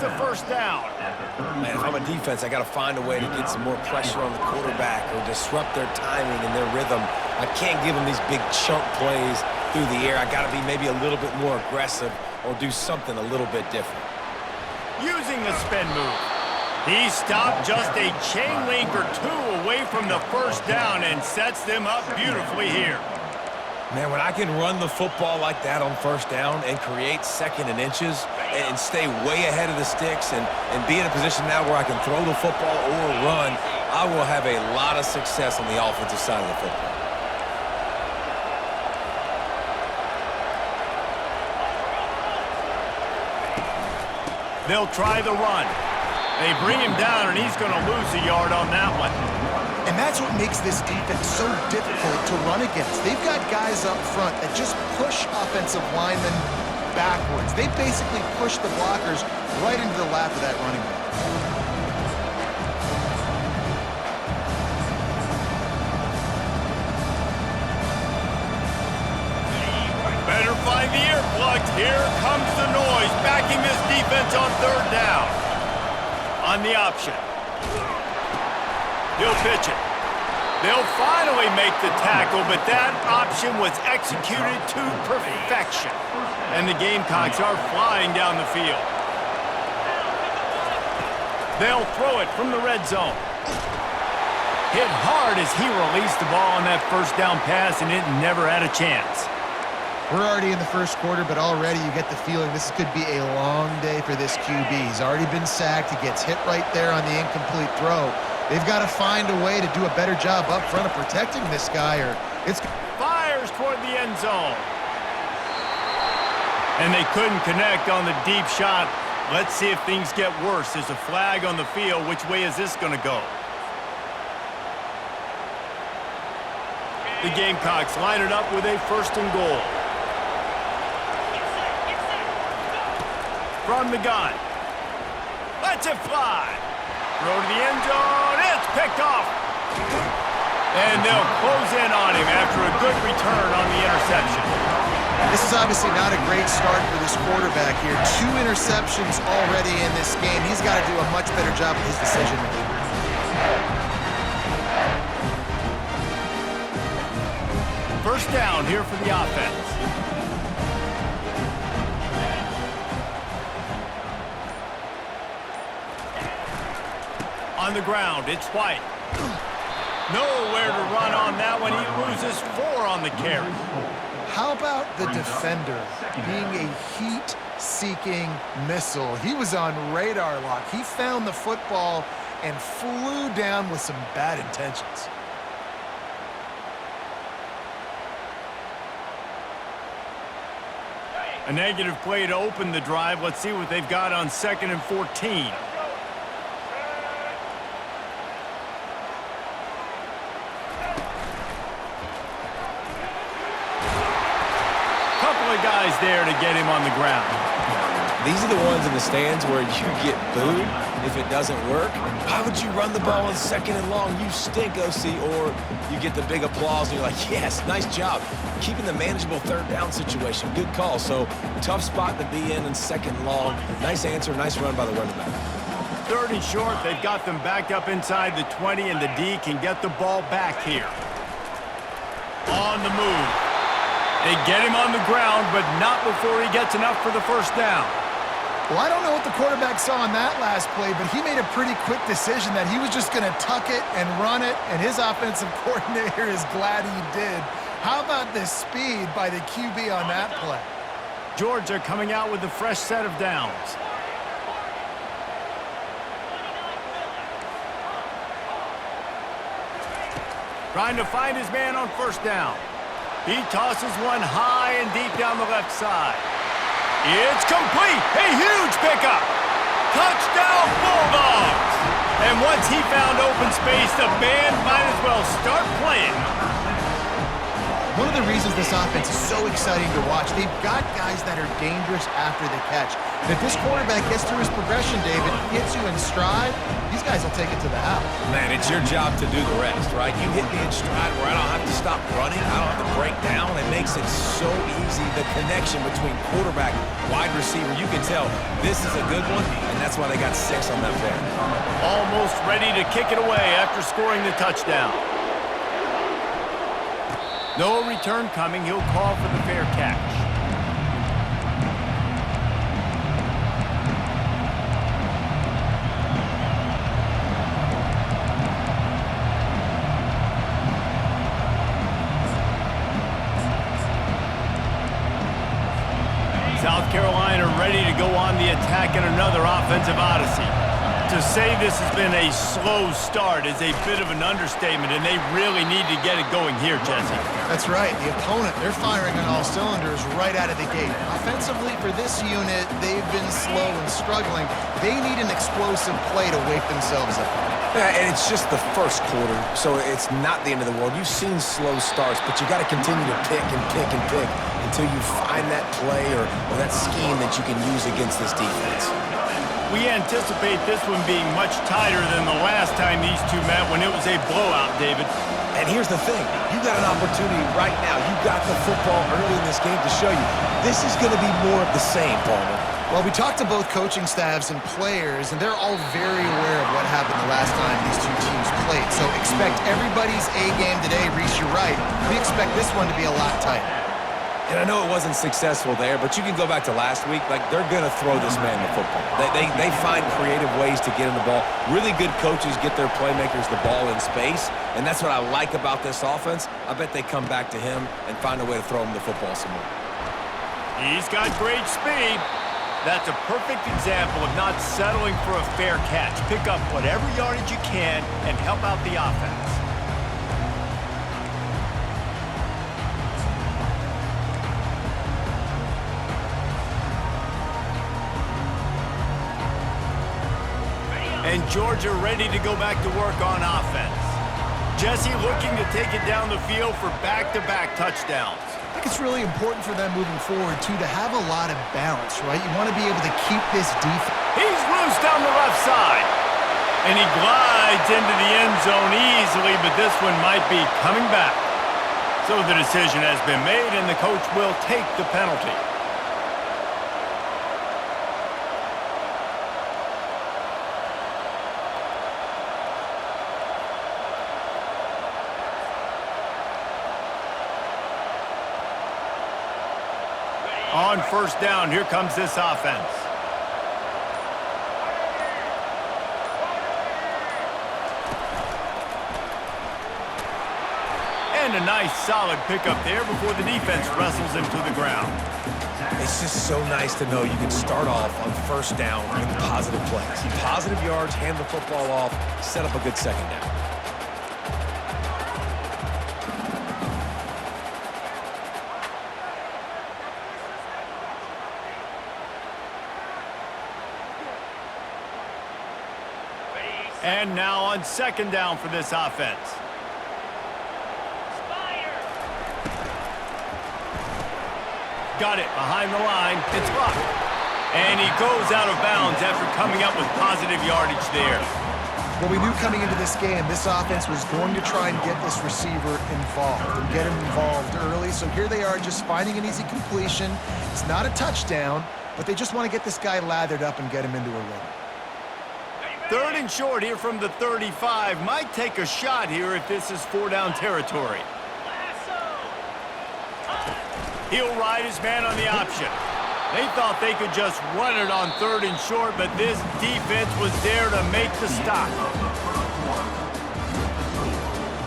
the first down. Man, if I'm a defense, I got to find a way to get some more pressure on the quarterback or disrupt their timing and their rhythm. I can't give them these big chunk plays through the air. I got to be maybe a little bit more aggressive or do something a little bit different. Using the spin move. He stopped just a chain link or two away from the first down and sets them up beautifully here. Man, when I can run the football like that on first down and create second and inches and stay way ahead of the sticks and be in a position now where I can throw the football or run, I will have a lot of success on the offensive side of the football. They'll try the run. They bring him down, and he's going to lose a yard on that one. And that's what makes this defense so difficult to run against. They've got guys up front that just push offensive linemen backwards. They basically push the blockers right into the lap of that running back. Better find the earplugs. Here comes the noise, backing this defense on third down. On the option. He'll pitch it. They'll finally make the tackle, but that option was executed to perfection. And the Gamecocks are flying down the field. They'll throw it from the red zone. Hit hard as he released the ball on that first down pass, and it never had a chance. We're already in the first quarter, but already you get the feeling this could be a long day for this QB. He's already been sacked. He gets hit right there on the incomplete throw. They've got to find a way to do a better job up front of protecting this guy, or it's... Fires toward the end zone. And they couldn't connect on the deep shot. Let's see if things get worse. There's a flag on the field. Which way is this going to go? The Gamecocks line it up with a first and goal. From the gun. Lets it fly. Throw to the end zone. It's picked off. And they'll close in on him after a good return on the interception. This is obviously not a great start for this quarterback here. 2 interceptions already in this game. He's got to do a much better job with his decision-making. First down here for the offense. On the ground, it's White. Nowhere to run on that one. He loses 4 on the carry. How about the defender being a heat-seeking missile? He was on radar lock. He found the football and flew down with some bad intentions. A negative play to open the drive. Let's see what they've got on 2nd and 14. Couple of guys there to get him on the ground. These are the ones in the stands where you get booed if it doesn't work. Why would you run the ball on 2nd and long? You stink, OC. Or you get the big applause and you're like, yes, nice job. Keeping the manageable 3rd down situation. Good call. So tough spot to be in 2nd and long. Nice answer, nice run by the running back. 3rd and short. They've got them backed up inside the 20, and the D can get the ball back here. On the move. They get him on the ground, but not before he gets enough for the first down. Well, I don't know what the quarterback saw on that last play, but he made a pretty quick decision that he was just going to tuck it and run it, and his offensive coordinator is glad he did. How about the speed by the QB on that play? Georgia coming out with a fresh set of downs. Trying to find his man on first down. He tosses one high and deep down the left side. It's complete. A huge pickup. Touchdown Bulldogs. And once he found open space, the band might as well start playing. One of the reasons this offense is so exciting to watch, they've got guys that are dangerous after the catch. And if this quarterback gets through his progression, David, hits you in stride, these guys will take it to the house. Man, it's your job to do the rest, right? You hit me in stride where I don't have to stop running. I don't have to break down. It makes it so easy. The connection between quarterback, wide receiver, you can tell this is a good one, and that's why they got 6 on that play. Almost ready to kick it away after scoring the touchdown. No return coming. He'll call for the fair catch. South Carolina ready to go on the attack in another offensive odyssey. To say this has been a slow start is a bit of an understatement, and they really need to get it going here, Jesse. That's right. The opponent, they're firing on all cylinders right out of the gate. Offensively, for this unit, they've been slow and struggling. They need an explosive play to wake themselves up. Yeah, and it's just the first quarter, so it's not the end of the world. You've seen slow starts, but you got to continue to pick and pick and pick until you find that play or that scheme that you can use against this defense. We anticipate this one being much tighter than the last time these two met when it was a blowout, David. And here's the thing. You got an opportunity right now. You got the football early in this game to show you. This is going to be more of the same, Palmer. Well, we talked to both coaching staffs and players, and they're all very aware of what happened the last time these two teams played. So expect everybody's A game today. Reese, you're right. We expect this one to be a lot tighter. And I know it wasn't successful there, but you can go back to last week. Like, they're going to throw this man the football. They find creative ways to get him the ball. Really good coaches get their playmakers the ball in space, and that's what I like about this offense. I bet they come back to him and find a way to throw him the football some more. He's got great speed. That's a perfect example of not settling for a fair catch. Pick up whatever yardage you can and help out the offense. And Georgia ready to go back to work on offense. Jesse looking to take it down the field for back-to-back touchdowns. I think it's really important for them moving forward, too, to have a lot of balance, right? You want to be able to keep this defense. He's loose down the left side. And he glides into the end zone easily, but this one might be coming back. So the decision has been made, and the coach will take the penalty. On first down, here comes this offense. And a nice solid pickup there before the defense wrestles him to the ground. It's just so nice to know you can start off on first down with positive plays. Positive yards, hand the football off, set up a good second down. And now on second down for this offense. Got it behind the line. It's blocked. And he goes out of bounds after coming up with positive yardage there. Well, we knew coming into this game, this offense was going to try and get this receiver involved and get him involved early. So here they are just finding an easy completion. It's not a touchdown, but they just want to get this guy lathered up and get him into a rhythm. Third and short here from the 35. Might take a shot here if this is 4-down territory. He'll ride his man on the option. They thought they could just run it on third and short, but this defense was there to make the stop.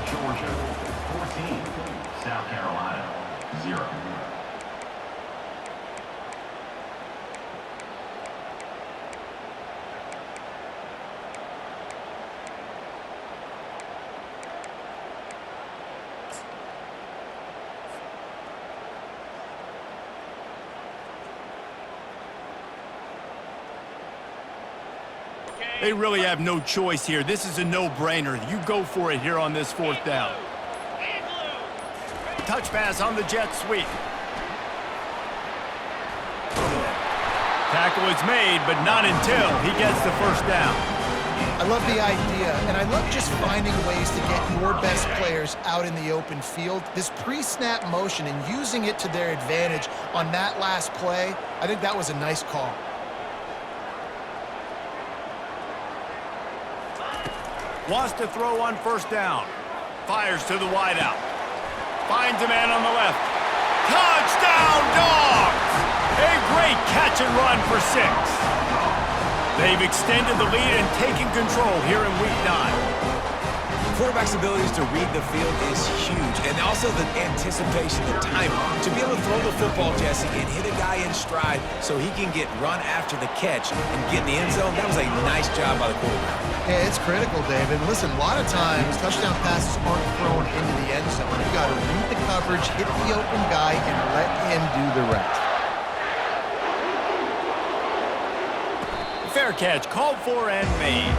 Georgia 14, South Carolina 0. They really have no choice here. This is a no-brainer. You go for it here on this fourth down. touch pass on the jet sweep. Tackle is made, but not until he gets the first down. I love the idea, and I love just finding ways to get your best players out in the open field. This pre-snap motion and using it to their advantage on that last play, I think that was a nice call. Wants to throw on first down. Fires to the wideout. Finds a man on the left. Touchdown, Dogs! A great catch and run for 6. They've extended the lead and taken control here in Week 9. Quarterback's abilities to read the field is huge, and also the anticipation, the timing. To be able to throw the football, Jesse, and hit a guy in stride so he can get run after the catch and get in the end zone, that was a nice job by the quarterback. Yeah, it's critical, David. Listen, a lot of times touchdown passes aren't thrown into the end zone. You got to read the coverage, hit the open guy, and let him do the rest. Fair catch, called for and made.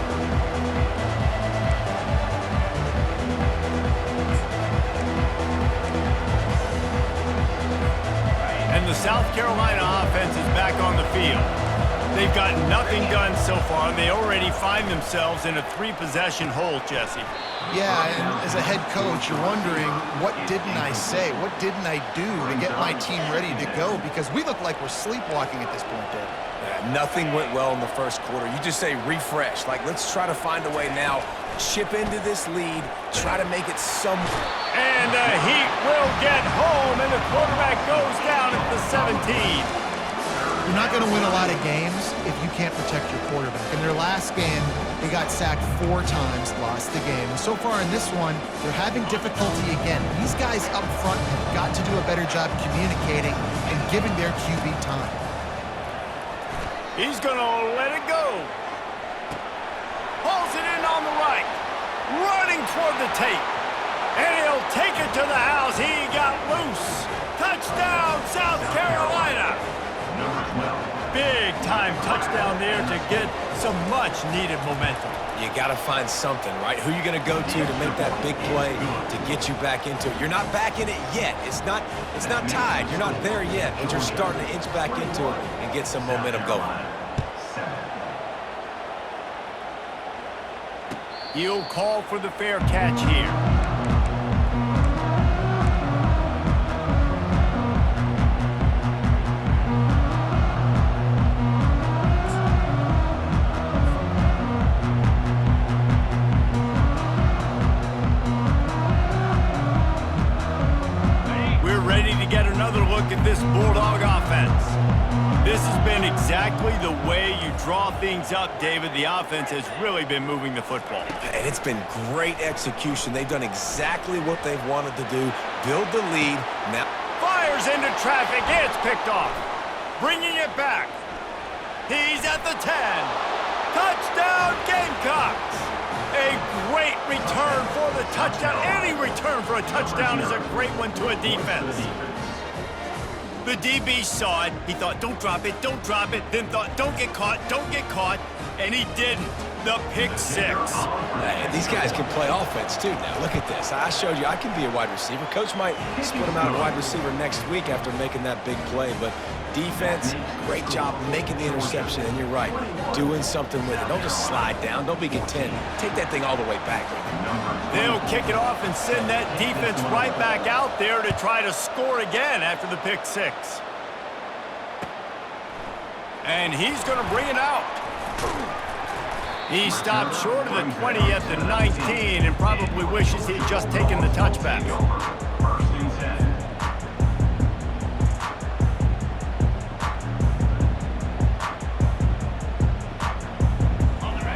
And the South Carolina offense is back on the field. They've got nothing done so far, and they already find themselves in a 3-possession hole, Jesse. Yeah, and as a head coach, you're wondering, what didn't I say? What didn't I do to get my team ready to go? Because we look like we're sleepwalking at this point, David. Nothing went well in the first quarter. You just say refresh. Like, let's try to find a way now. Chip into this lead. Try to make it some. And the Heat will get home, and the quarterback goes down at the 17. You're not going to win a lot of games if you can't protect your quarterback. In their last game, they got sacked 4 times, lost the game. And so far in this one, they're having difficulty again. These guys up front have got to do a better job communicating and giving their QB time. He's going to let it go. Pulls it in on the right. Running toward the tape. And he'll take it to the house. He got loose. Touchdown, South Carolina. Big time touchdown there to get some much needed momentum. You got to find something, right? Who you going to go to make that big play to get you back into it? You're not back in it yet. It's not tied. You're not there yet, but you're starting to inch back into it and get some momentum going. He'll call for the fair catch here. At this Bulldog offense. This has been exactly the way you draw things up, David. The offense has really been moving the football. And it's been great execution. They've done exactly what they've wanted to do. Build the lead. Now fires into traffic. It's picked off. Bringing it back. He's at the 10. Touchdown, Gamecocks. A great return for the touchdown. Any return for a touchdown is a great one to a defense. The DB saw it. He thought, don't drop it, then thought, don't get caught, and he didn't. The pick 6. Hey, these guys can play offense, too, now. Look at this. I showed you I can be a wide receiver. Coach might split him out at wide receiver next week after making that big play, but defense, great job making the interception, and you're right, doing something with it. Don't just slide down. Don't be content. Take that thing all the way back. They'll kick it off and send that defense right back out there to try to score again after the pick 6. And he's going to bring it out. He stopped short of the 20 at the 19 and probably wishes he'd just taken the touchback.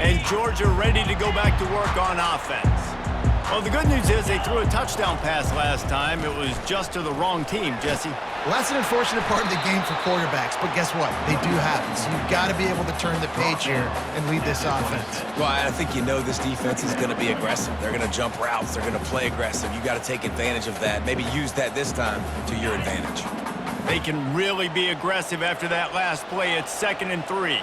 And Georgia ready to go back to work on offense. Well, the good news is they threw a touchdown pass last time. It was just to the wrong team, Jesse. Well, that's an unfortunate part of the game for quarterbacks, but guess what? They do happen, so you've got to be able to turn the page here and lead this offense. Well, I think you know this defense is going to be aggressive. They're going to jump routes. They're going to play aggressive. You got to take advantage of that. Maybe use that this time to your advantage. They can really be aggressive after that last play. It's 2nd and 3.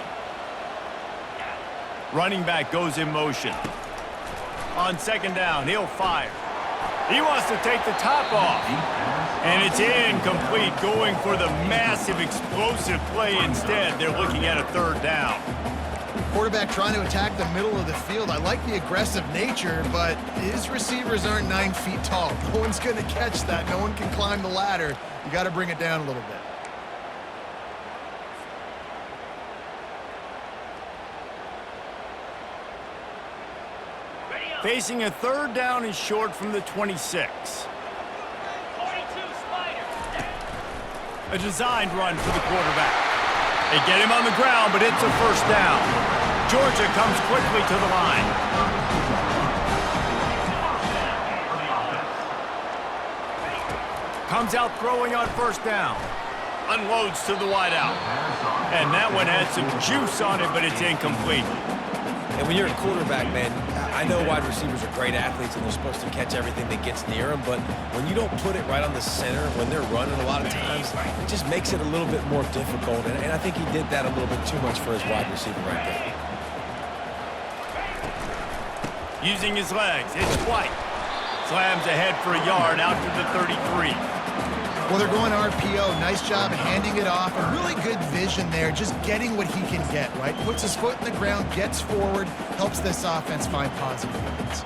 Running back goes in motion. On 2nd down, he'll fire. He wants to take the top off. And it's incomplete, going for the massive explosive play instead. They're looking at a third down. Quarterback trying to attack the middle of the field. I like the aggressive nature, but his receivers aren't 9 feet tall. No one's going to catch that. No one can climb the ladder. You got to bring it down a little bit. Facing a third down and short from the 26. A designed run for the quarterback. They get him on the ground, but it's a first down. Georgia comes quickly to the line. Comes out throwing on first down. Unloads to the wideout. And that one had some juice on it, but it's incomplete. And when you're a quarterback, man, I know wide receivers are great athletes and they're supposed to catch everything that gets near them, but when you don't put it right on the center, when they're running a lot of times, it just makes it a little bit more difficult. And I think he did that a little bit too much for his wide receiver right there. Using his legs, it's White. Slams ahead for a yard out to the 33. Well, they're going RPO. Nice job handing it off. A really good vision there, just getting what he can get, right? Puts his foot in the ground, gets forward, helps this offense find positive yards.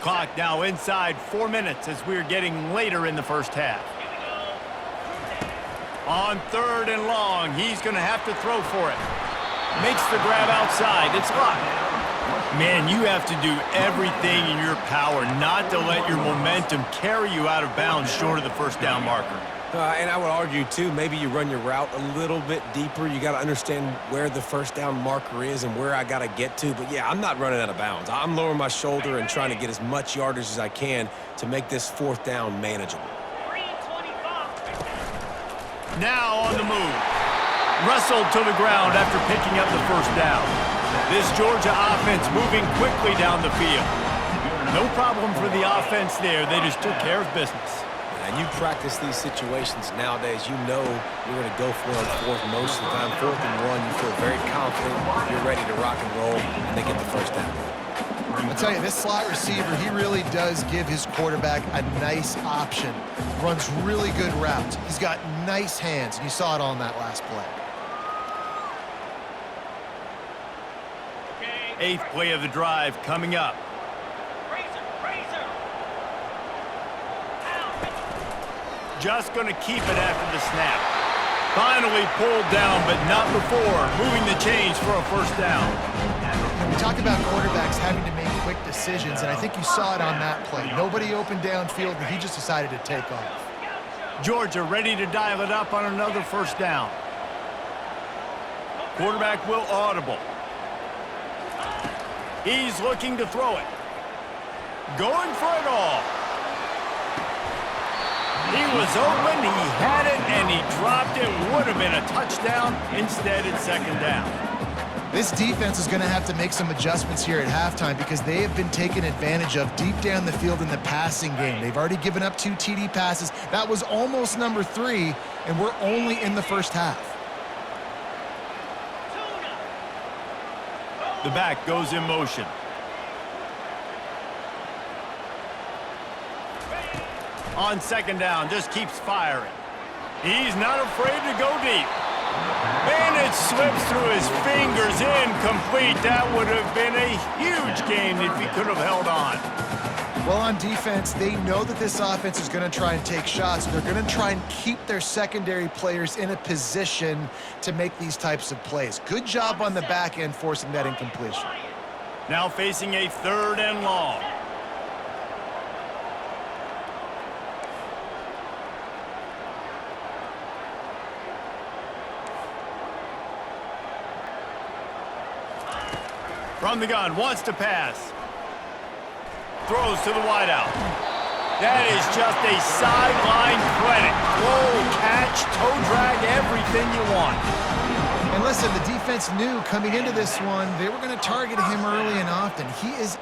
Clock now inside 4 minutes as we're getting later in the first half. On third and long, he's going to have to throw for it. Makes the grab outside. It's locked. Man, you have to do everything in your power not to let your momentum carry you out of bounds short of the first down marker. And I would argue, too, maybe you run your route a little bit deeper. You got to understand where the first down marker is and where I got to get to. But, yeah, I'm not running out of bounds. I'm lowering my shoulder and trying to get as much yardage as I can to make this fourth down manageable. Now on the move. Wrestled to the ground after picking up the first down. This Georgia offense moving quickly down the field. No problem for the offense there. They just took care of business. And you practice these situations nowadays, you know you're going to go for it on fourth most of the time. 4th and 1, you feel very confident, you're ready to rock and roll, and they get the first down. I'll tell you, this slot receiver, he really does give his quarterback a nice option. Runs really good routes. He's got nice hands, and you saw it on that last play. 8th play of the drive coming up. Just going to keep it after the snap. Finally pulled down, but not before. Moving the chains for a first down. We talk about quarterbacks having to make quick decisions, and I think you saw it on that play. Nobody open downfield, and he just decided to take off. Georgia ready to dial it up on another first down. Quarterback will audible. He's looking to throw it. Going for it all. He was open, he had it, and he dropped it. Would have been a touchdown. Instead, it's second down. This defense is going to have to make some adjustments here at halftime because they have been taken advantage of deep down the field in the passing game. They've already given up 2 TD passes. That was almost number 3, and we're only in the first half. The back goes in motion. On second down, just keeps firing. He's not afraid to go deep. And it slips through his fingers, incomplete. That would have been a huge game if he could have held on. Well, on defense, they know that this offense is going to try and take shots. They're going to try and keep their secondary players in a position to make these types of plays. Good job on the back end forcing that incompletion. Now facing a third and long. From the gun, wants to pass. Throws to the wideout. That is just a sideline credit. Throw, catch, toe drag, everything you want. And listen, the defense knew coming into this one, they were going to target him early and often. He is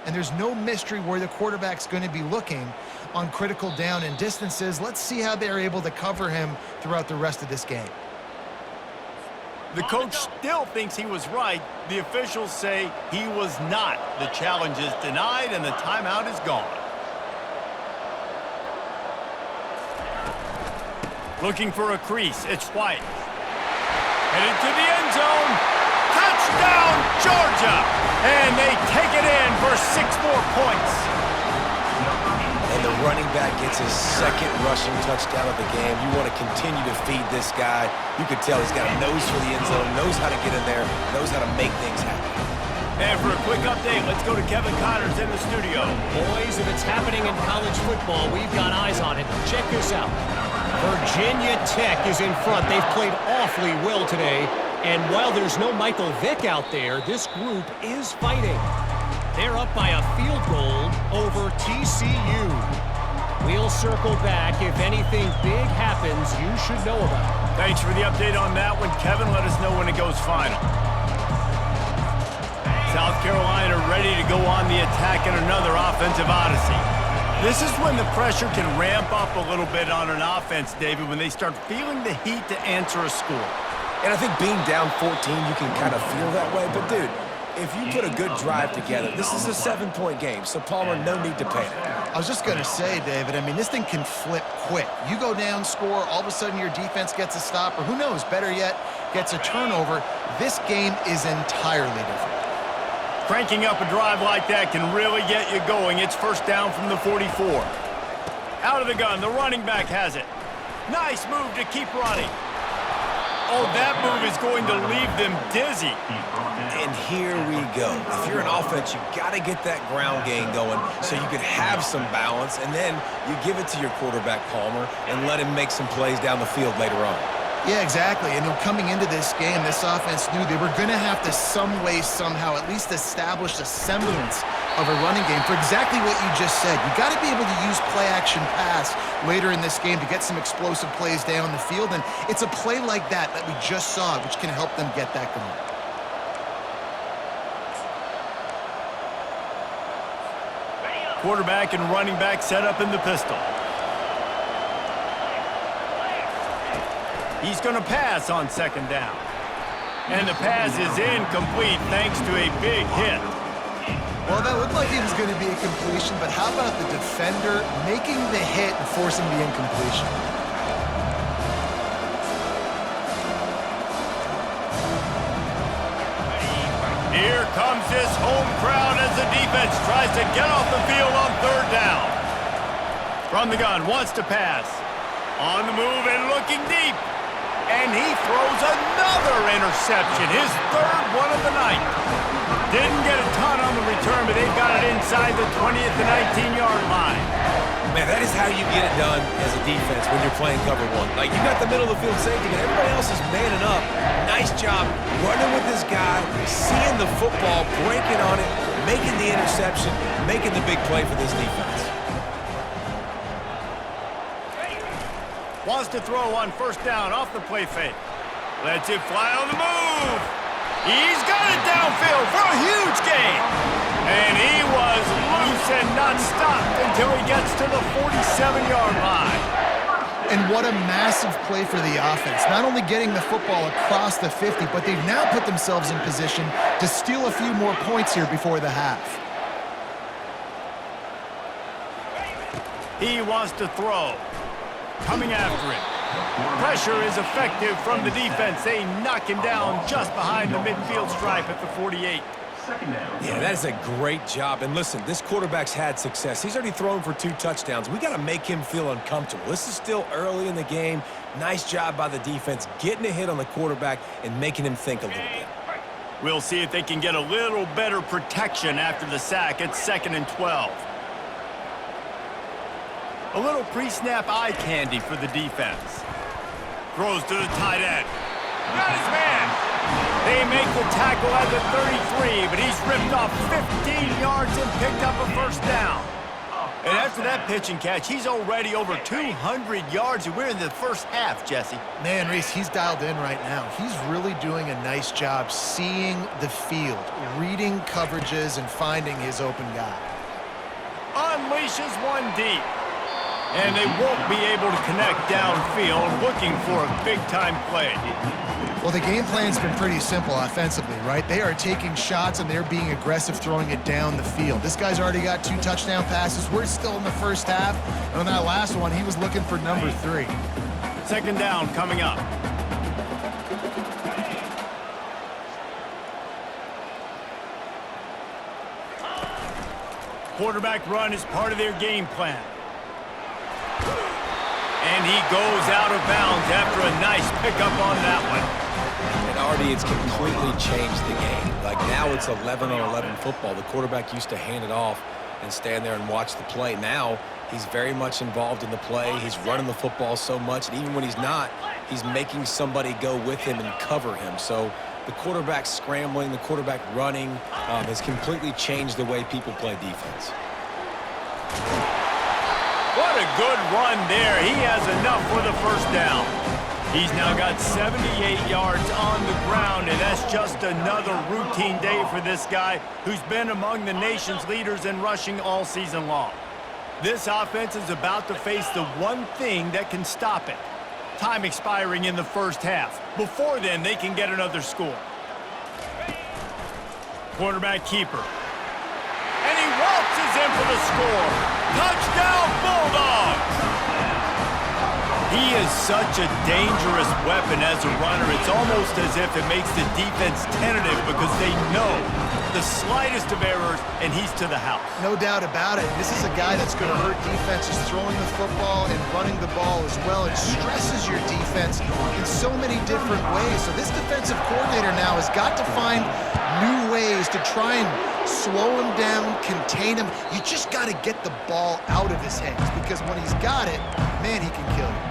and there's no mystery where the quarterback's going to be looking on critical down and distances. Let's see how they're able to cover him throughout the rest of this game. The coach still thinks he was right. The officials say he was not. The challenge is denied, and the timeout is gone. Looking for a crease. It's White. Headed to the end zone. Touchdown, Georgia! And they take it in for 6 more points. And the running back gets his second rushing touchdown of the game. You want to continue to feed this guy. You can tell he's got a nose for the end zone, knows how to get in there, knows how to make things happen. And for a quick update, let's go to Kevin Connors in the studio. Boys, if it's happening in college football, we've got eyes on it. Check this out. Virginia Tech is in front. They've played awfully well today. And while there's no Michael Vick out there, this group is fighting. They're up by a field goal over TCU. We'll circle back. If anything big happens, you should know about it. Thanks for the update on that one, Kevin. Let us know when it goes final. South Carolina ready to go on the attack in another offensive odyssey. This is when the pressure can ramp up a little bit on an offense, David, when they start feeling the heat to answer a score. And I think being down 14, you can kind of feel that way. But, dude, if you put a good drive together, this is a 7-point game, so Palmer, no need to panic. I was just going to say, David, I mean, this thing can flip quick. You go down, score, all of a sudden your defense gets a stop, or who knows, better yet, gets a turnover. This game is entirely different. Cranking up a drive like that can really get you going. It's first down from the 44. Out of the gun, the running back has it. Nice move to keep running. Oh, that move is going to leave them dizzy. And here we go. If you're an offense, you got to get that ground game going so you can have some balance, and then you give it to your quarterback, Palmer, and let him make some plays down the field later on. Yeah, exactly. And coming into this game, this offense knew they were going to have to some way, somehow, at least establish a semblance of a running game for exactly what you just said. You got to be able to use play-action pass later in this game to get some explosive plays down the field, and it's a play like that we just saw, which can help them get that going. Quarterback and running back set up in the pistol. He's going to pass on second down. And the pass is incomplete thanks to a big hit. Well, that looked like it was going to be a completion, but how about the defender making the hit and forcing the incompletion? Here comes this home crowd as the defense tries to get off the field on third down. From the gun, wants to pass. On the move and looking deep. And he throws another interception, his third one of the night. Didn't get a ton on the return, but they've got it inside the 20th to 19-yard line. Man, that is how you get it done as a defense when you're playing cover one. Like, you got the middle of the field safety, but everybody else is manning up. Nice job running with this guy, seeing the football, breaking on it, making the interception, making the big play for this defense. Wants to throw on first down off the play fake. Lets it fly on the move. He's got it downfield for a huge gain. And he was loose and not stopped until he gets to the 47-yard line. And what a massive play for the offense. Not only getting the football across the 50, but they've now put themselves in position to steal a few more points here before the half. He wants to throw. Coming after it. Pressure is effective from the defense. They knock him down just behind the midfield stripe at the 48. Yeah, that is a great job. And listen, this quarterback's had success. He's already thrown for 2 touchdowns. We got to make him feel uncomfortable. This is still early in the game. Nice job by the defense, getting a hit on the quarterback and making him think a little bit. We'll see if they can get a little better protection after the sack. It's 2nd and 12. A little pre-snap eye candy for the defense. Throws to the tight end. Got his man. They make the tackle at the 33, but he's ripped off 15 yards and picked up a first down. And after that pitch and catch, he's already over 200 yards, and we're in the first half, Jesse. Man, Reese, he's dialed in right now. He's really doing a nice job seeing the field, reading coverages, and finding his open guy. Unleashes one deep. And they won't be able to connect downfield, looking for a big-time play. Well, the game plan's been pretty simple offensively, right? They are taking shots, and they're being aggressive throwing it down the field. This guy's already got 2 touchdown passes. We're still in the first half. And on that last one, he was looking for number 3. Second down coming up. Quarterback run is part of their game plan. And he goes out of bounds after a nice pickup on that one. And already it's completely changed the game. Like now it's 11-on-11 football. The quarterback used to hand it off and stand there and watch the play. Now he's very much involved in the play. He's running the football so much, and even when he's not, he's making somebody go with him and cover him. So the quarterback scrambling, the quarterback running has completely changed the way people play defense. What a good run there. He has enough for the first down. He's now got 78 yards on the ground, and that's just another routine day for this guy who's been among the nation's leaders in rushing all season long. This offense is about to face the one thing that can stop it. Time expiring in the first half. Before then, they can get another score. Quarterback keeper. And he waltzes in for the score. Touchdown, Bulldogs! He is such a dangerous weapon as a runner. It's almost as if it makes the defense tentative because they know the slightest of errors, and he's to the house. No doubt about it. This is a guy that's going to hurt defenses throwing the football and running the ball as well. It stresses your defense in so many different ways. So this defensive coordinator now has got to find new ways to try and slow him down, contain him. You just got to get the ball out of his hands because when he's got it, man, he can kill you.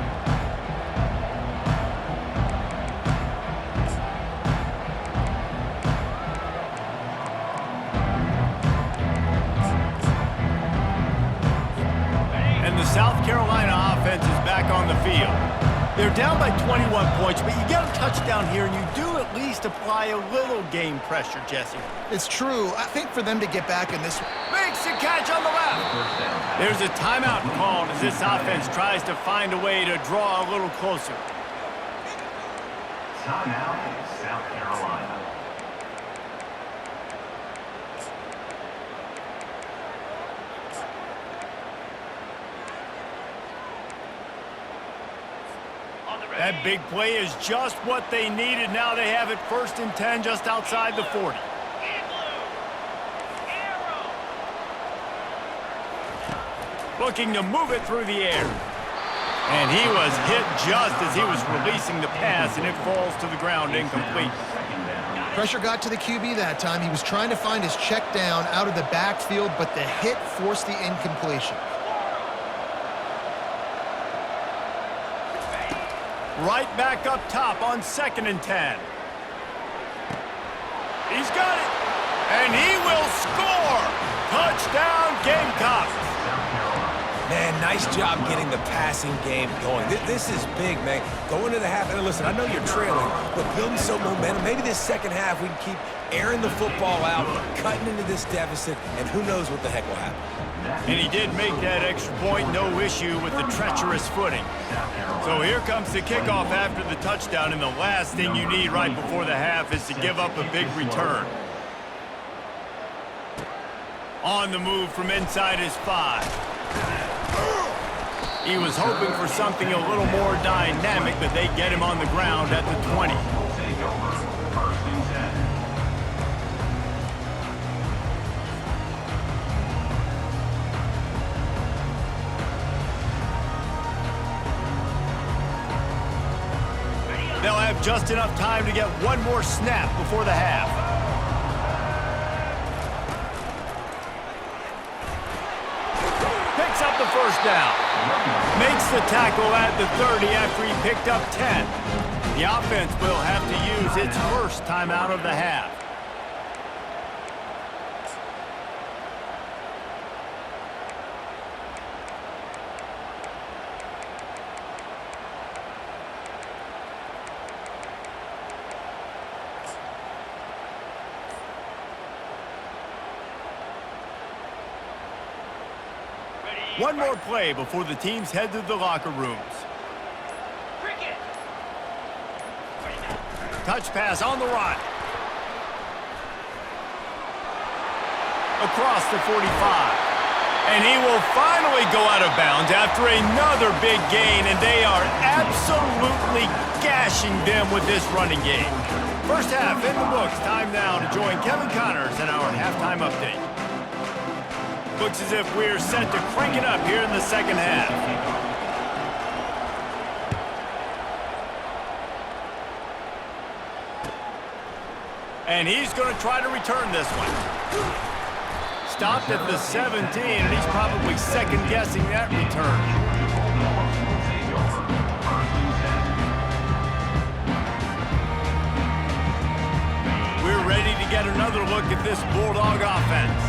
South Carolina offense is back on the field. They're down by 21 points, but you get a touchdown here, and you do at least apply a little game pressure, Jesse. It's true. I think for them to get back in this one. Makes the catch on the left. There's a timeout called as this offense tries to find a way to draw a little closer. Timeout, South Carolina. That big play is just what they needed. Now they have it 1st and 10 just outside the 40. Looking to move it through the air. And he was hit just as he was releasing the pass, and it falls to the ground incomplete. Pressure got to the QB that time. He was trying to find his check down out of the backfield, but the hit forced the incompletion. Right back up top on 2nd and 10. He's got it. And he will score. Touchdown, Gamecocks. Man, nice job getting the passing game going. This is big, man. Going to the half, and listen, I know you're trailing, but building some momentum. Maybe this second half we can keep airing the football out, cutting into this deficit, and who knows what the heck will happen. And he did make that extra point, no issue with the treacherous footing. So here comes the kickoff after the touchdown, and the last thing you need right before the half is to give up a big return. On the move from inside his 5. He was hoping for something a little more dynamic, but they get him on the ground at the 20. Take over, 1st and 10. They'll have just enough time to get one more snap before the half. Picks up the first down. Makes the tackle at the 30 after he picked up 10. The offense will have to use its first timeout of the half. One more play before the teams head to the locker rooms. Touch pass on the run. Across the 45. And he will finally go out of bounds after another big gain, and they are absolutely gashing them with this running game. First half in the books. Time now to join Kevin Connors in our halftime update. Looks as if we're set to crank it up here in the second half. And he's going to try to return this one. Stopped at the 17, and he's probably second-guessing that return. We're ready to get another look at this Bulldog offense.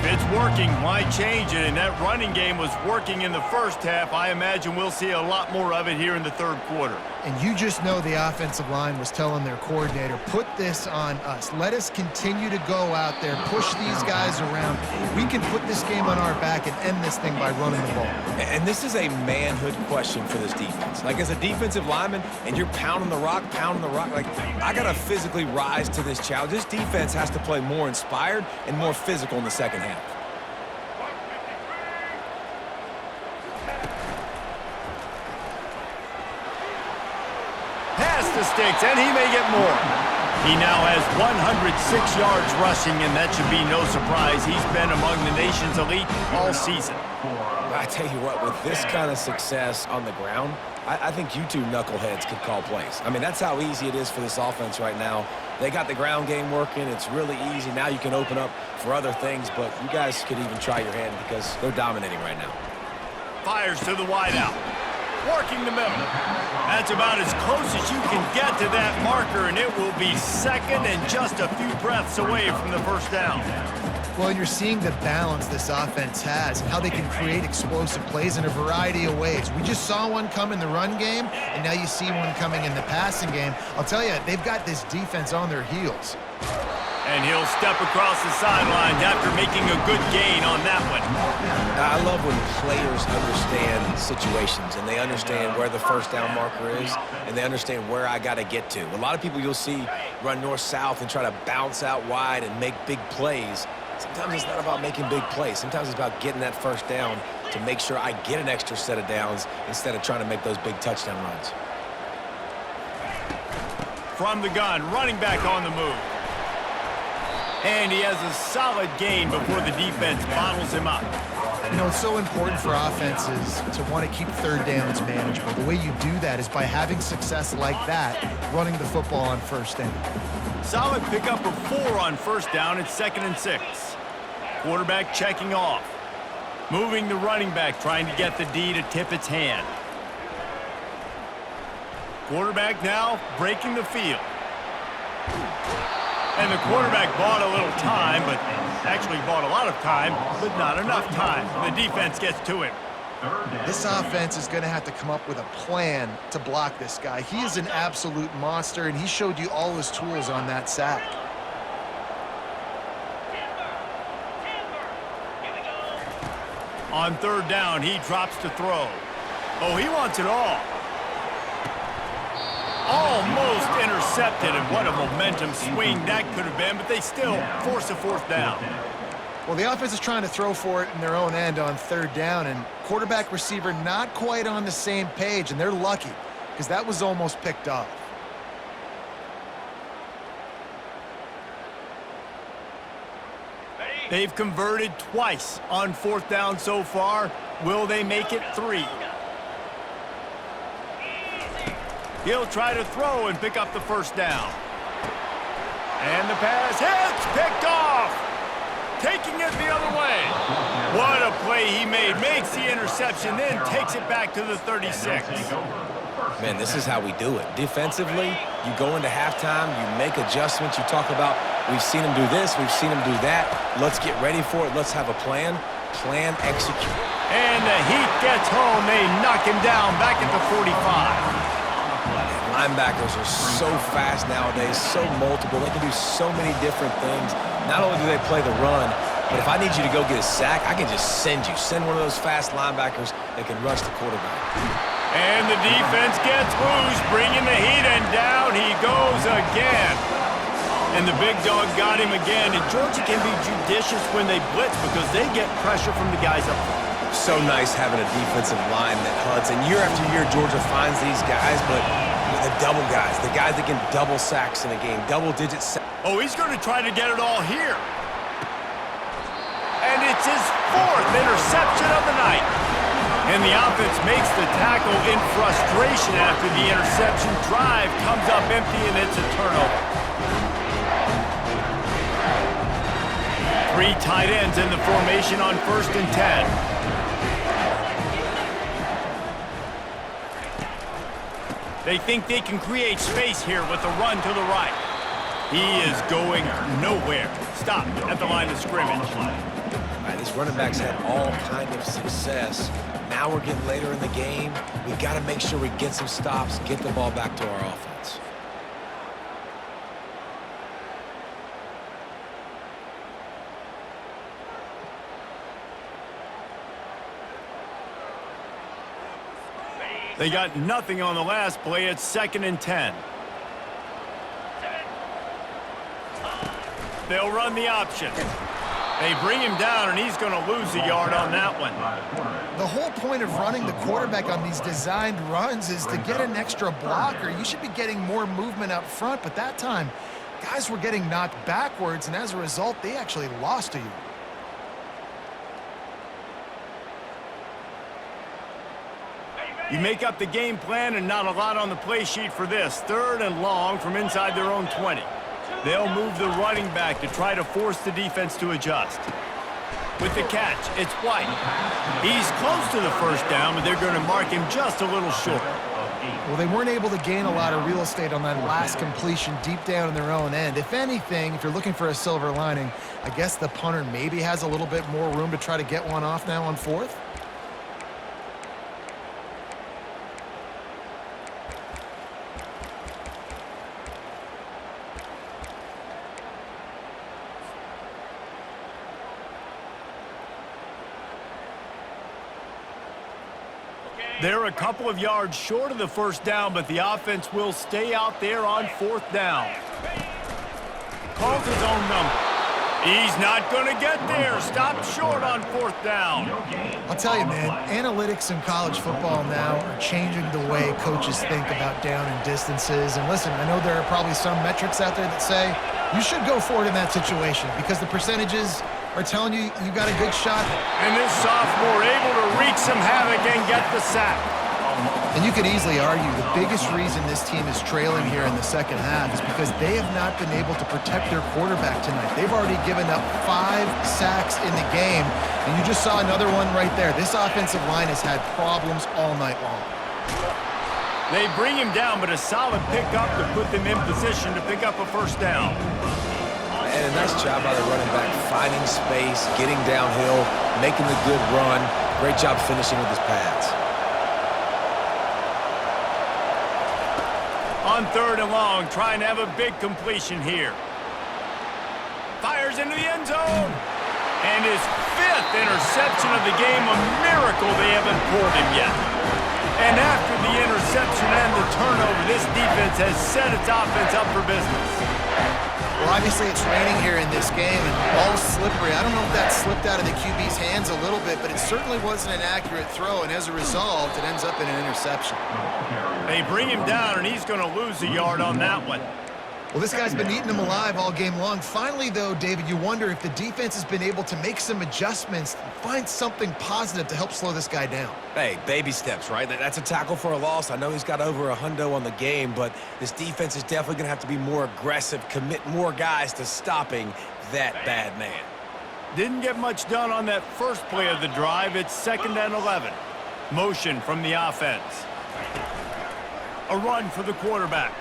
If it's working, why change it? And that running game was working in the first half. I imagine we'll see a lot more of it here in the third quarter. And you just know the offensive line was telling their coordinator, put this on us. Let us continue to go out there, push these guys around. We can put this game on our back and end this thing by running the ball. And this is a manhood question for this defense. Like, as a defensive lineman, and you're pounding the rock, like, I got to physically rise to this challenge. This defense has to play more inspired and more physical in the second half. The sticks, and he may get more. He now has 106 yards rushing, and that should be no surprise. He's been among the nation's elite all season. I tell you what, with this kind of success on the ground, I think you two knuckleheads could call plays. I mean, that's how easy it is for this offense right now. They got the ground game working. It's really easy. Now you can open up for other things, but you guys could even try your hand because they're dominating right now. Fires to the wideout. Working the middle. That's about as close as you can get to that marker, and it will be second and just a few breaths away from the first down. Well, and you're seeing the balance this offense has and how they can create explosive plays in a variety of ways. We just saw one come in the run game, and now you see one coming in the passing game. I'll tell you, they've got this defense on their heels. And he'll step across the sidelines after making a good gain on that one. I love when players understand situations and they understand where the first down marker is and they understand where I got to get to. A lot of people you'll see run north-south and try to bounce out wide and make big plays. Sometimes it's not about making big plays. Sometimes it's about getting that first down to make sure I get an extra set of downs instead of trying to make those big touchdown runs. From the gun, running back on the move. And he has a solid gain before the defense bottles him up. You know, it's so important for offenses to want to keep third downs manageable. The way you do that is by having success like that, running the football on first down. Solid pickup of 4 on first down. It's 2nd and 6. Quarterback checking off. Moving the running back, trying to get the D to tip its hand. Quarterback now breaking the field. And the quarterback bought a little time, but actually bought a lot of time, but not enough time. The defense gets to him. This offense is going to have to come up with a plan to block this guy. He is an absolute monster, and he showed you all his tools on that sack. On third down, he drops to throw. Oh, he wants it all. Almost intercepted, and what a momentum swing that could have been, but they still force a 4th down. Well, the offense is trying to throw for it in their own end on third down, and quarterback receiver not quite on the same page, and they're lucky because that was almost picked off. They've converted twice on 4th down so far. Will they make it 3? He'll try to throw and pick up the first down. And the pass hits, picked off. Taking it the other way. What a play he made. Makes the interception, then takes it back to the 36. Man, this is how we do it. Defensively, you go into halftime, you make adjustments, you talk about, we've seen him do this, we've seen him do that. Let's get ready for it. Let's have a plan. Plan, execute. And the heat gets home. They knock him down back at the 45. Linebackers are so fast nowadays, so multiple. They can do so many different things. Not only do they play the run, But if I need you to go get a sack, I can just send you. Send one of those fast linebackers that can rush the quarterback. And the defense gets loose, bringing the heat, and down he goes again. And the big dog got him again. And Georgia can be judicious when they blitz because they get pressure from the guys up front. So nice having a defensive line that hunts. And year after year, Georgia finds these guys, but the double guys, the guys that can double sacks in a game, double-digit sacks. Oh, he's going to try to get it all here. And it's his 4th interception of the night. And the offense makes the tackle in frustration after the interception. Drive comes up empty, and it's a turnover. 3 tight ends in the formation on 1st and 10. They think they can create space here with a run to the right. He is going nowhere. Stopped at the line of scrimmage. These running backs had all kind of success. Now we're getting later in the game. We got to make sure we get some stops, get the ball back to our offense. They got nothing on the last play. It's 2nd and 10. They'll run the option. They bring him down, and he's going to lose a yard on that one. The whole point of running the quarterback on these designed runs is to get an extra blocker. You should be getting more movement up front, but that time, guys were getting knocked backwards, and as a result, they actually lost to you. You make up the game plan and not a lot on the play sheet for this. 3rd and long from inside their own 20. They'll move the running back to try to force the defense to adjust. With the catch, it's White. He's close to the 1st down, but they're going to mark him just a little short. Well, they weren't able to gain a lot of real estate on that last completion deep down in their own end. If anything, if you're looking for a silver lining, I guess the punter maybe has a little bit more room to try to get one off now on 4th. They're a couple of yards short of the 1st down, but the offense will stay out there on 4th down. Calls his own number. He's not going to get there. Stopped short on 4th down. I'll tell you, man, analytics in college football now are changing the way coaches think about down and distances. And listen, I know there are probably some metrics out there that say you should go for it in that situation because the percentages are telling you you got a good shot. And this sophomore able to wreak some havoc and get the sack. And you could easily argue the biggest reason this team is trailing here in the 2nd half is because they have not been able to protect their quarterback tonight. They've already given up 5 sacks in the game, and you just saw another one right there. This offensive line has had problems all night long. They bring him down, but a solid pickup to put them in position to pick up a 1st down. And a nice job by the running back, finding space, getting downhill, making the good run. Great job finishing with his pads. On 3rd and long, trying to have a big completion here. Fires into the end zone. And his 5th interception of the game, a miracle they haven't pulled him yet. And after the interception and the turnover, this defense has set its offense up for business. Well, obviously it's raining here in this game, and the ball's slippery. I don't know if that slipped out of the QB's hands a little bit, but it certainly wasn't an accurate throw, and as a result, it ends up in an interception. They bring him down, and he's going to lose a yard on that one. Well, this guy's been eating them alive all game long. Finally, though, David, you wonder if the defense has been able to make some adjustments, find something positive to help slow this guy down. Hey, baby steps, right? That's a tackle for a loss. I know he's got over $100 on the game, but this defense is definitely going to have to be more aggressive, commit more guys to stopping that bad man. Didn't get much done on that first play of the drive. It's 2nd and 11. Motion from the offense. A run for the quarterback.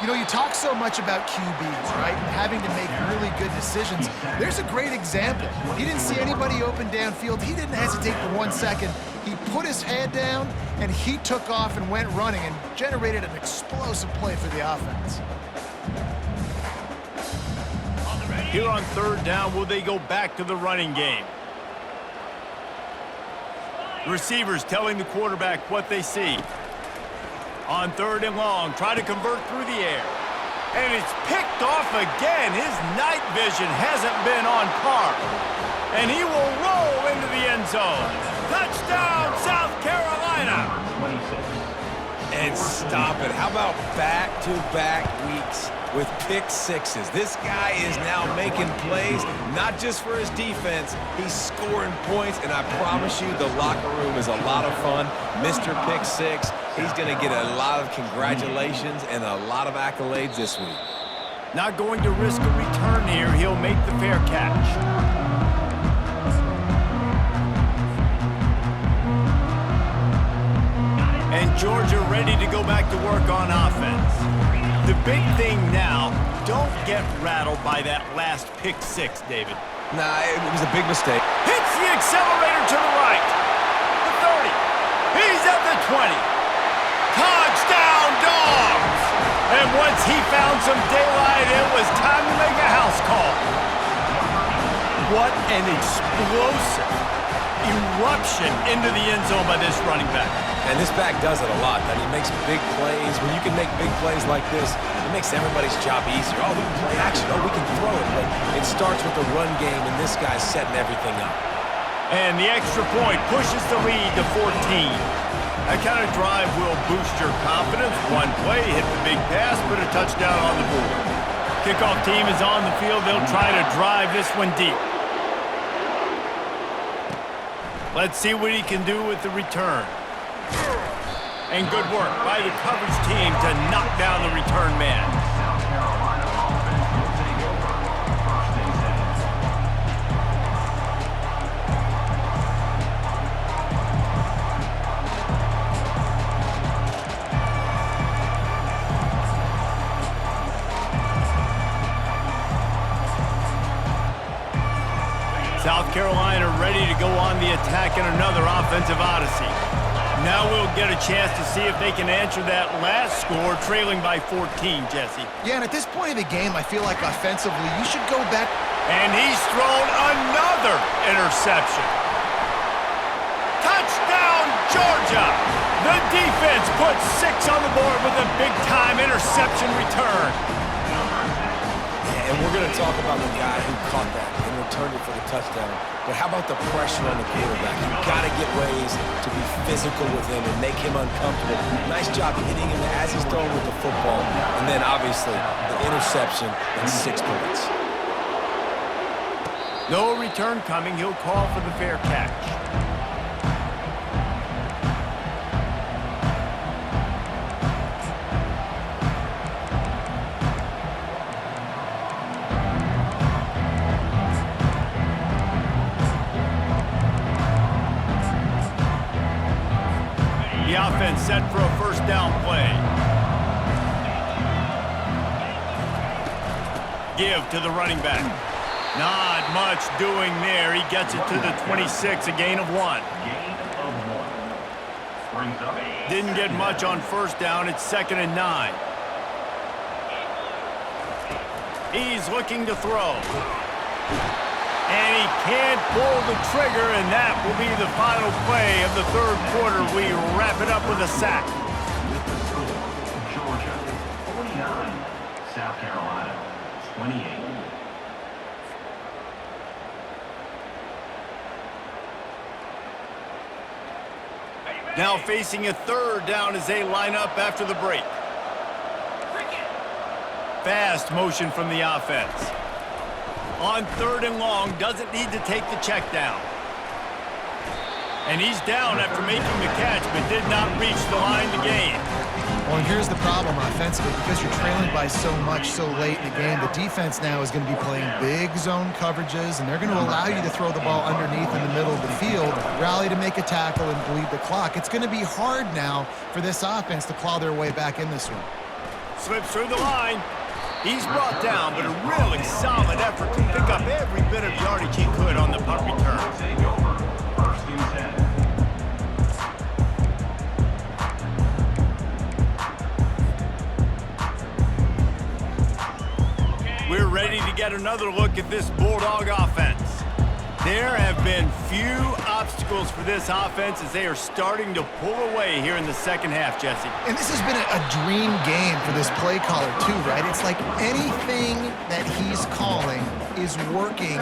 You know, you talk so much about QBs, right, and having to make really good decisions. There's a great example. He didn't see anybody open downfield. He didn't hesitate for 1 second. He put his head down, and he took off and went running and generated an explosive play for the offense. Here on third down, will they go back to the running game? The receivers telling the quarterback what they see. On third and long, try to convert through the air. And it's picked off again. His night vision hasn't been on par. And he will roll into the end zone. Touchdown, South Carolina! And stop it. How about back-to-back weeks with pick sixes? This guy is now making plays, not just for his defense. He's scoring points, and I promise you the locker room is a lot of fun. Mr. Pick Six, he's going to get a lot of congratulations and a lot of accolades this week. Not going to risk a return here. He'll make the fair catch. And Georgia ready to go back to work on offense. The big thing now, don't get rattled by that last pick six, David. Nah, it was a big mistake. Hits the accelerator to the right. The 30. He's at the 20. Touchdown, Dogs! And once he found some daylight, it was time to make a house call. What an explosive eruption into the end zone by this running back. And this back does it a lot. He makes big plays. When you can make big plays like this, it makes everybody's job easier. Oh, we can play action. Oh, we can throw it. But it starts with the run game, and this guy's setting everything up. And the extra point pushes the lead to 14. That kind of drive will boost your confidence. One play, hit the big pass, put a touchdown on the board. Kickoff team is on the field. They'll try to drive this one deep. Let's see what he can do with the return. And good work by the coverage team to knock down the return man. South Carolina offense will take over first and 10. South Carolina ready to go on the attack in another offensive odyssey. Now we'll get a chance to see if they can answer that last score, trailing by 14, Jesse. Yeah, and at this point of the game, I feel like offensively, you should go back. And he's thrown another interception. Touchdown, Georgia! The defense puts 6 on the board with a big-time interception return. Yeah, and we're going to talk about the guy who caught that and returned it for the touchdown. But how about the pressure on the quarterback? You've got to get ways to be physical with him and make him uncomfortable. Nice job hitting him as he's throwing with the football. And then, obviously, the interception and 6 points. No return coming. He'll call for the fair catch. The offense set for a first down play. Give to the running back. Not much doing there. He gets it to the 26, a gain of 1. Gain of 1. Brings up Didn't get much on first down. It's 2nd and 9. He's looking to throw. And he can't pull the trigger, and that will be the final play of the third quarter. We wrap it up with a sack. with the score. Georgia 49, South Carolina 28. Now facing a third down as they line up after the break. Fast motion from the offense. On 3rd and long, doesn't need to take the check down. And he's down after making the catch, but did not reach the line to gain. Well, and here's the problem offensively. Because you're trailing by so much so late in the game, the defense now is going to be playing big zone coverages, and they're going to allow you to throw the ball underneath in the middle of the field, rally to make a tackle, and bleed the clock. It's going to be hard now for this offense to claw their way back in this one. Slips through the line. He's brought down, but a really solid effort to pick up every bit of yardage he could on the punt return. Take over first and 10. We're ready to get another look at this Bulldog offense. There have been few obstacles for this offense as they are starting to pull away here in the second half, Jesse. And this has been a dream game for this play caller too, right? It's like anything that he's calling is working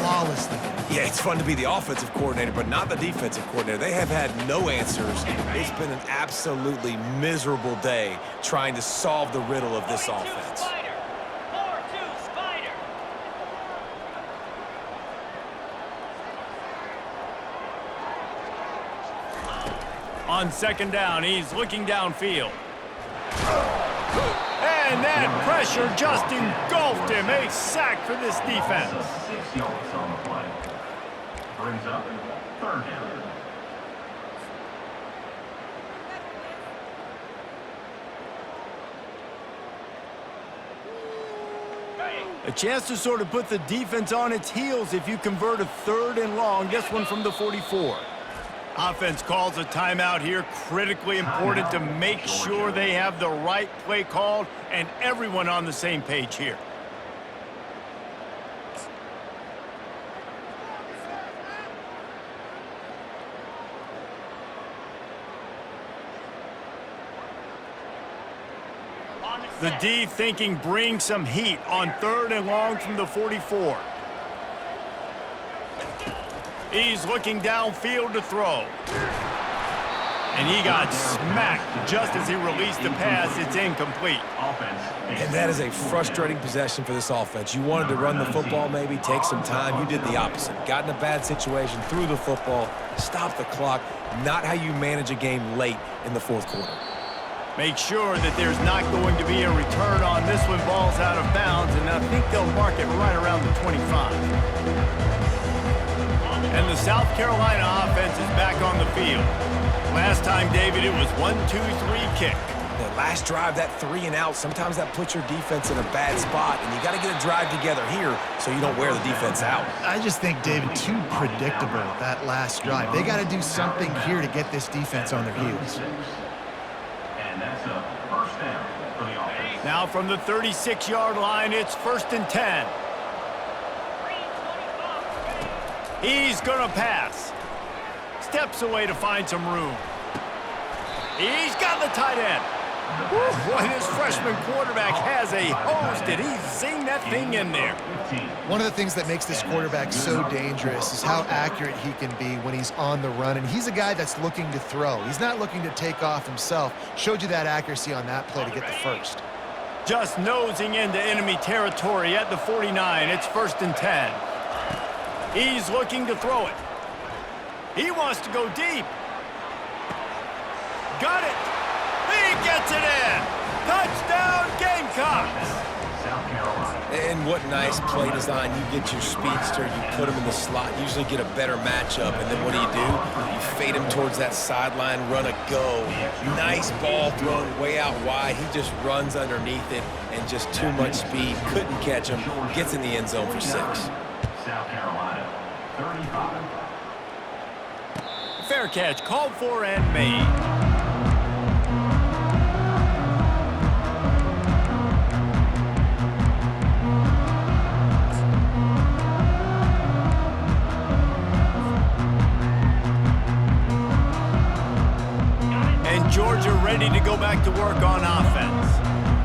flawlessly. Yeah, it's fun to be the offensive coordinator, but not the defensive coordinator. They have had no answers. It's been an absolutely miserable day trying to solve the riddle of this offense. On second down, he's looking downfield. And that pressure just engulfed him. A sack for this defense. 6 yards on the play. Brings up third down. A chance to sort of put the defense on its heels if you convert a 3rd and long. This one from the 44. Offense calls a timeout here. Critically important to make sure they have the right play called and everyone on the same page here. The D thinking bring some heat on 3rd and long from the 44. He's looking downfield to throw. And he got smacked just as he released the pass. It's incomplete. And that is a frustrating possession for this offense. You wanted to run the football maybe, take some time. You did the opposite. Got in a bad situation, threw the football, stopped the clock. Not how you manage a game late in the 4th quarter. Make sure that there's not going to be a return on this when ball's out of bounds, and I think they'll mark it right around the 25. And the South Carolina offense is back on the field. Last time, David, it was 1-2-3 kick. The last drive, that 3 and out, sometimes that puts your defense in a bad spot, and you got to get a drive together here so you don't wear the defense out. I just think, David, too predictable, that last drive. They got to do something here to get this defense on their heels. And that's a first down for the offense. Now from the 36-yard line, it's 1st and 10. He's going to pass. Steps away to find some room. He's got the tight end. Boy, this freshman quarterback has a hose. Did he zing that thing in there? One of the things that makes this quarterback so dangerous is how accurate he can be when he's on the run. And he's a guy that's looking to throw. He's not looking to take off himself. Showed you that accuracy on that play to get the first. Just nosing into enemy territory at the 49. It's 1st and 10. He's looking to throw it. He wants to go deep. Got it. He gets it in. Touchdown, Gamecocks. South Carolina. And what nice play design. You get your speedster, you put him in the slot, usually get a better matchup, and then what do? You fade him towards that sideline, run a go. Nice ball thrown way out wide. He just runs underneath it, and just too much speed. Couldn't catch him. Gets in the end zone for 6. South Carolina, 35. Fair catch, called for and made. And Georgia ready to go back to work on offense.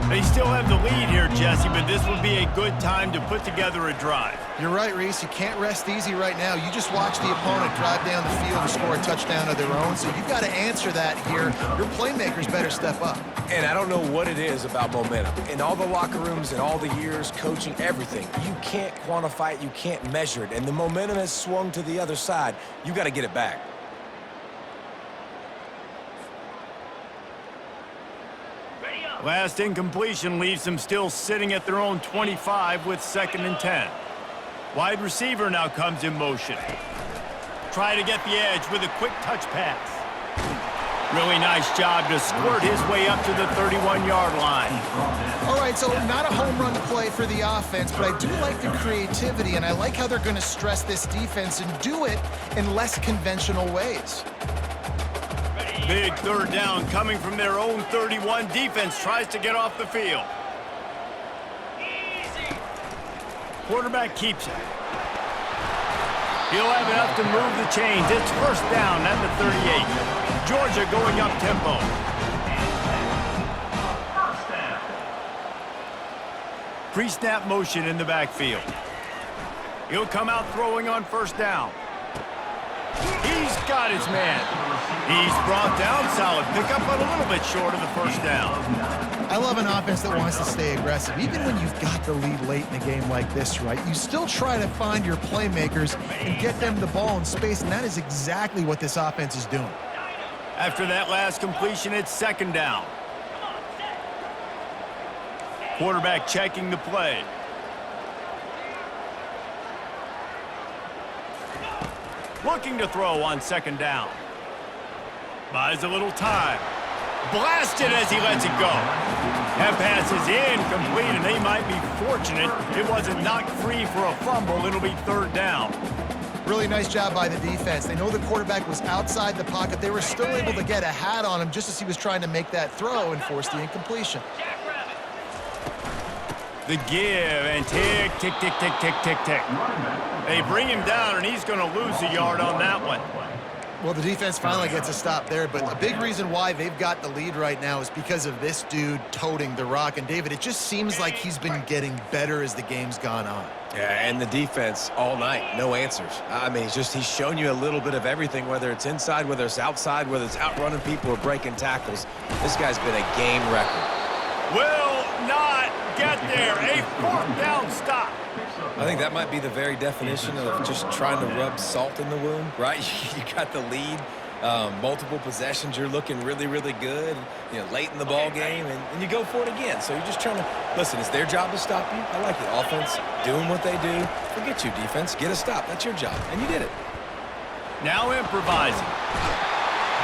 They still have the lead here, Jesse, but this would be a good time to put together a drive. You're right, Reese. You can't rest easy right now. You just watch the opponent drive down the field and score a touchdown of their own, so you've got to answer that here. Your playmakers better step up. And I don't know what it is about momentum. In all the locker rooms and all the years, coaching, everything, you can't quantify it, you can't measure it, and the momentum has swung to the other side. You got to get it back. Last incompletion leaves them still sitting at their own 25 with 2nd and 10. Wide receiver now comes in motion. Try to get the edge with a quick touch pass. Really nice job to squirt his way up to the 31-yard line. All right, so not a home run play for the offense, but I do like the creativity, and I like how they're going to stress this defense and do it in less conventional ways. Big 3rd down coming from their own 31. Defense tries to get off the field. Quarterback keeps it. He'll have enough to move the chains. It's first down at the 38. Georgia going up tempo. First down. Pre-snap motion in the backfield. He'll come out throwing on first down. He's got his man. He's brought down. Solid pickup, but a little bit short of the first down. I love an offense that wants to stay aggressive. Even when you've got the lead late in a game like this, right, you still try to find your playmakers and get them the ball in space, and that is exactly what this offense is doing. After that last completion, it's second down. Quarterback checking the play. Looking to throw on second down. Buys a little time. Blasted as he lets it go. That pass is incomplete, and they might be fortunate it wasn't knocked free for a fumble. It'll be third down. Really nice job by the defense. They know the quarterback was outside the pocket. They were still able to get a hat on him just as he was trying to make that throw and force the incompletion. The give, and tick, tick, tick, tick, tick, tick, tick. They bring him down, and he's going to lose a yard on that one. Well, the defense finally gets a stop there, but a big reason why they've got the lead right now is because of this dude toting the rock. And, David, it just seems like he's been getting better as the game's gone on. Yeah, and the defense all night, no answers. I mean, he's shown you a little bit of everything, whether it's inside, whether it's outside, whether it's outrunning people or breaking tackles. This guy's been a game record. Will not get there. A fourth down stop. I think that might be the very definition of just trying to rub salt in the wound, right? You got the lead, multiple possessions, you're looking really, really good, late in the ball game, and you go for it again. So you're just trying to, listen, it's their job to stop you. I like it. Offense, doing what they do. Forget you, defense. Get a stop. That's your job, and you did it. Now improvising.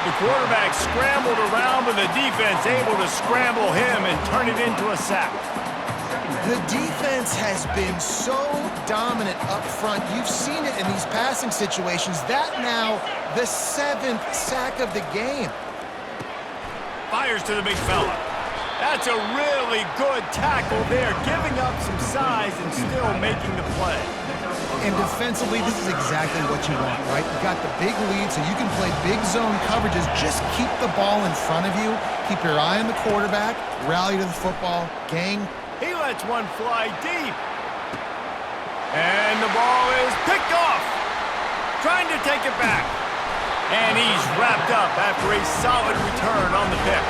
The quarterback scrambled around, but the defense able to scramble him and turn it into a sack. The defense has been so dominant up front. You've seen it in these passing situations. That now, the 7th sack of the game. Fires to the big fella. That's a really good tackle there, giving up some size and still making the play. And defensively, this is exactly what you want, right? You got the big lead, so you can play big zone coverages. Just keep the ball in front of you. Keep your eye on the quarterback. Rally to the football. Gang, he lets one fly deep. And the ball is picked off. Trying to take it back. And he's wrapped up after a solid return on the pick.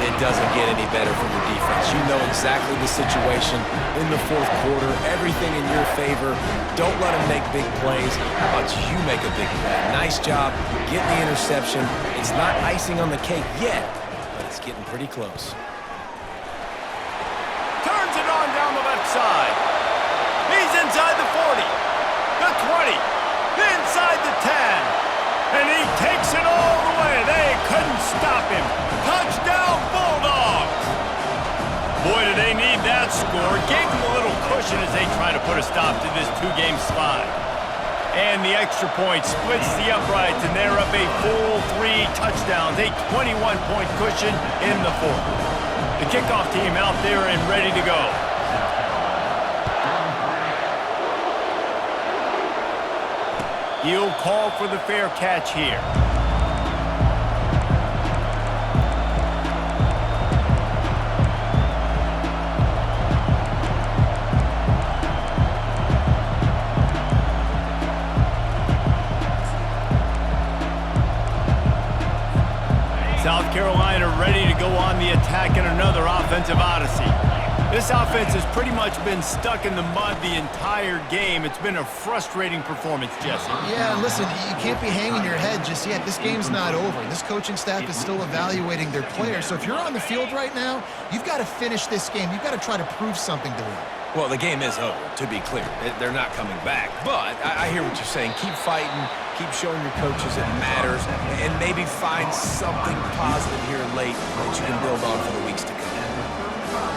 It doesn't get any better from the defense. You know exactly the situation in the fourth quarter. Everything in your favor. Don't let them make big plays. How about you make a big play? Nice job getting the interception. It's not icing on the cake yet, but it's getting pretty close. Turns it on down the left side. He's inside the 40, the 20, inside the 10. And he takes it all the way. They couldn't stop him. Touchdown, Bulldogs! Boy, do they need that score. Gave them a little cushion as they try to put a stop to this two-game slide. And the extra point splits the uprights, and they're up a full 3 touchdowns, a 21-point cushion in the fourth. The kickoff team out there and ready to go. He'll call for the fair catch here. South Carolina ready to go on the attack in another offensive odyssey. This offense has pretty much been stuck in the mud the entire game. It's been a frustrating performance, Jesse. Yeah, listen, you can't be hanging your head just yet. This game's not over. This coaching staff is still evaluating their players. So if you're on the field right now, you've got to finish this game. You've got to try to prove something to them. Well, the game is over, to be clear. They're not coming back. But I hear what you're saying. Keep fighting. Keep showing your coaches it matters. And maybe find something positive here late that you can build on for the weeks to come.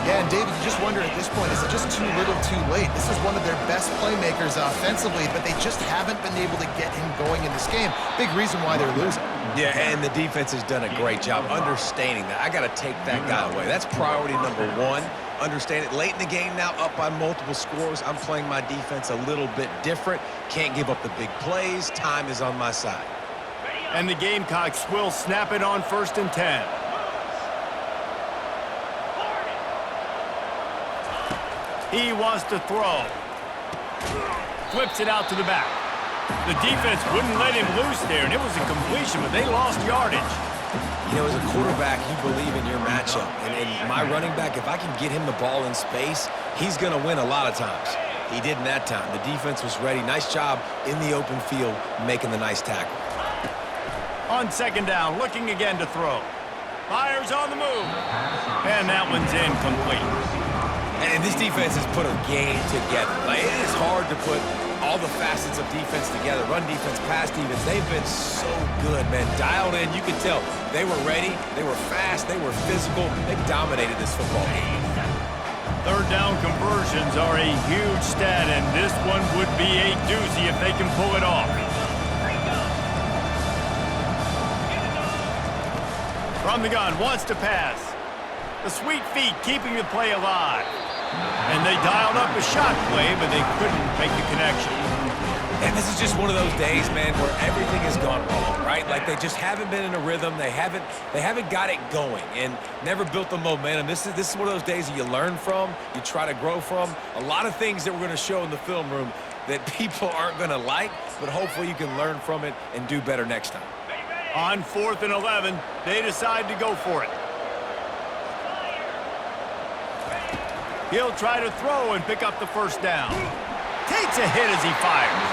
Yeah, and David, you just wonder at this point, is it just too little too late? This is one of their best playmakers offensively, but they just haven't been able to get him going in this game. Big reason why they're losing. Yeah, and the defense has done a great job understanding that. I got to take that guy away. That's priority number 1. understand it. Late in the game now, up by multiple scores. I'm playing my defense a little bit different. Can't give up the big plays. Time is on my side. And the Gamecocks will snap it on 1st and 10. He wants to throw. Flips it out to the back. The defense wouldn't let him loose there, and it was a completion, but they lost yardage. You know, as a quarterback, you believe in your matchup. And my running back, if I can get him the ball in space, he's going to win a lot of times. He did in that time. The defense was ready. Nice job in the open field making the nice tackle. On 2nd down, looking again to throw. Fires on the move. And that one's incomplete. And this defense has put a game together. Like, it is hard to put all the facets of defense together. Run defense, pass defense. They've been so good, man. Dialed in. You could tell they were ready. They were fast. They were physical. They dominated this football game. 3rd down conversions are a huge stat, and this one would be a doozy if they can pull it off. From the gun, wants to pass. The sweet feet keeping the play alive. And they dialed up a shot play, but they couldn't make the connection. And this is just one of those days, man, where everything has gone wrong, right? Like, they just haven't been in a rhythm. They haven't got it going and never built the momentum. This is one of those days that you learn from, you try to grow from. A lot of things that we're going to show in the film room that people aren't going to like, but hopefully you can learn from it and do better next time. On 4th and 11, they decide to go for it. He'll try to throw and pick up the 1st down. Takes a hit as he fires.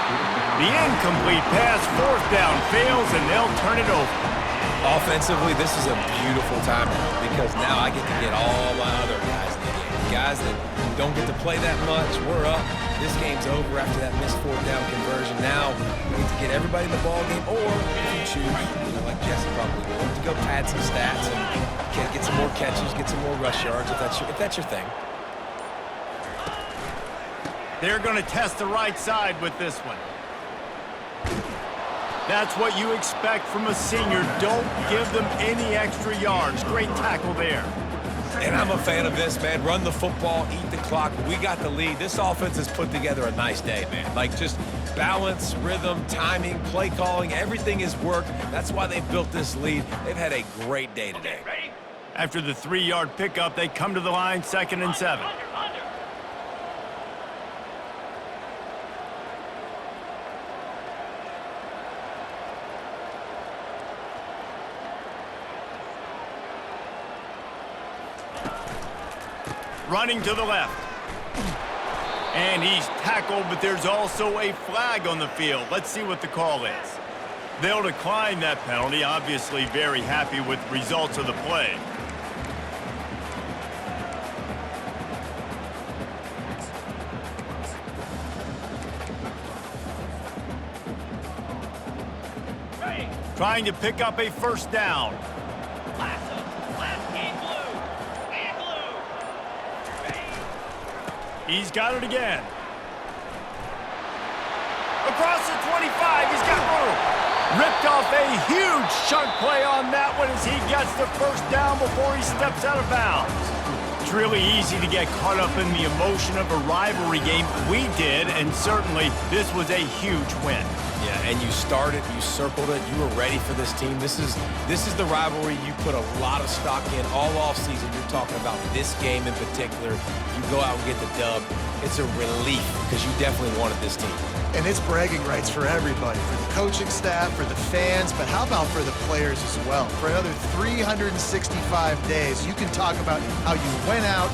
The incomplete pass, 4th down, fails, and they'll turn it over. Offensively, this is a beautiful time because now I get to get all my other guys in the game. Guys that don't get to play that much, we're up. This game's over after that missed 4th down conversion. Now we get to get everybody in the ball game, or if you choose, like Jesse probably would, to go pad some stats and get some more catches, get some more rush yards if that's your thing. They're going to test the right side with this one. That's what you expect from a senior. Don't give them any extra yards. Great tackle there. And I'm a fan of this, man. Run the football, eat the clock. We got the lead. This offense has put together a nice day, man. Like, just balance, rhythm, timing, play calling, everything has worked. That's why they've built this lead. They've had a great day today. After the 3-yard pickup, they come to the line, 2nd and 7. Running to the left. And he's tackled, but there's also a flag on the field. Let's see what the call is. They'll decline that penalty, obviously very happy with the results of the play. Trying to pick up a 1st down. He's got it again. Across the 25, he's got room. Ripped off a huge chunk play on that one as he gets the 1st down before he steps out of bounds. It's really easy to get caught up in the emotion of a rivalry game. We did, and certainly this was a huge win. Yeah, and you started, you circled it, you were ready for this team. This is the rivalry you put a lot of stock in all offseason. You're talking about this game in particular. You go out and get the dub. It's a relief because you definitely wanted this team. And it's bragging rights for everybody, for the coaching staff, for the fans, but how about for the players as well? For another 365 days, you can talk about how you went out,